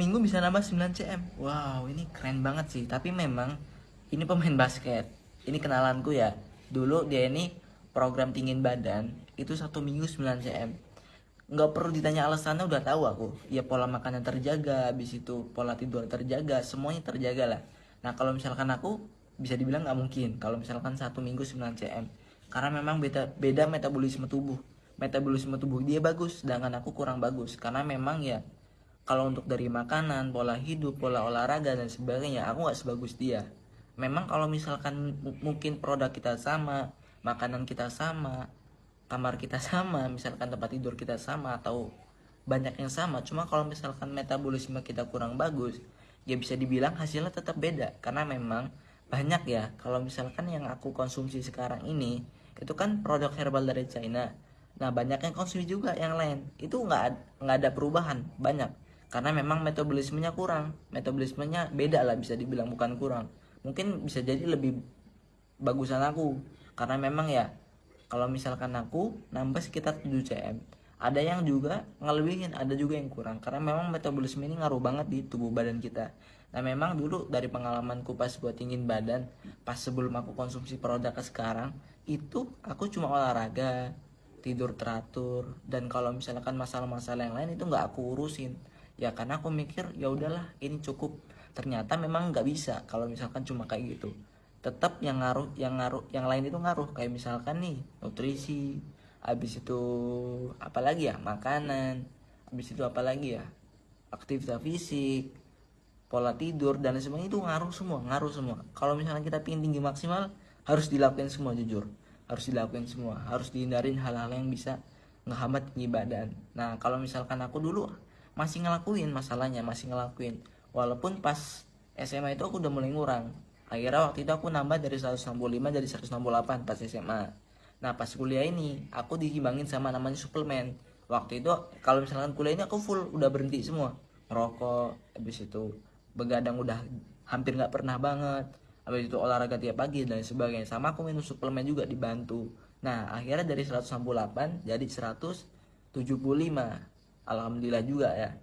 minggu bisa nambah 9 cm. Wow, ini keren banget sih. Tapi memang ini pemain basket. Ini kenalanku ya. Dulu dia ini program tinggiin badan itu 1 minggu 9 cm. Nggak perlu ditanya alasannya, udah tahu aku. Ya pola makannya terjaga, habis itu pola tidur terjaga, semuanya terjaga lah. Nah kalau misalkan aku bisa dibilang nggak mungkin kalau misalkan 1 minggu 9 cm, karena memang beda metabolisme tubuh. Metabolisme tubuh dia bagus, sedangkan aku kurang bagus. Karena memang ya kalau untuk dari makanan, pola hidup, pola olahraga dan sebagainya, aku nggak sebagus dia. Memang kalau misalkan mungkin produk kita sama, makanan kita sama, kamar kita sama, misalkan tempat tidur kita sama, atau banyak yang sama, cuma kalau misalkan metabolisme kita kurang bagus, ya bisa dibilang hasilnya tetap beda. Karena memang banyak ya, kalau misalkan yang aku konsumsi sekarang ini itu kan produk herbal dari China. Nah banyak yang konsumsi juga yang lain, itu nggak ada perubahan banyak, karena memang metabolismenya kurang, metabolismenya beda lah, bisa dibilang bukan kurang, mungkin bisa jadi lebih bagusan aku. Karena memang ya kalau misalkan aku nambah sekitar 7 cm, ada yang juga ngelebihin, ada juga yang kurang, karena memang metabolisme ini ngaruh banget di tubuh badan kita. Nah memang dulu dari pengalamanku pas buat tinggiin badan, pas sebelum aku konsumsi produk ke sekarang, itu aku cuma olahraga, tidur teratur, dan kalau misalkan masalah-masalah yang lain itu nggak aku urusin. Ya karena aku mikir ya udahlah ini cukup. Ternyata memang nggak bisa kalau misalkan cuma kayak gitu. Tetap yang lain itu ngaruh, kayak misalkan nih nutrisi, habis itu apalagi ya, makanan, habis itu apalagi ya, aktivitas fisik, pola tidur dan semuanya itu ngaruh semua. Kalau misalnya kita pingin tinggi maksimal, harus dilakukan semua, jujur harus dilakukan semua, harus dihindarin hal-hal yang bisa ngehambat tinggi badan. Nah kalau misalkan aku dulu masih ngelakuin, masalahnya masih ngelakuin, walaupun pas SMA itu aku udah mulai ngurang. Akhirnya waktu itu aku nambah dari 165 jadi 168 pas SMA. Nah pas kuliah ini aku diimbangin sama namanya suplemen. Waktu itu kalau misalkan kuliah ini aku full udah berhenti semua, ngerokok, habis itu begadang udah hampir nggak pernah banget, habis itu olahraga tiap pagi dan sebagainya, sama aku minum suplemen juga dibantu. Nah akhirnya dari 168 jadi 175, alhamdulillah juga ya.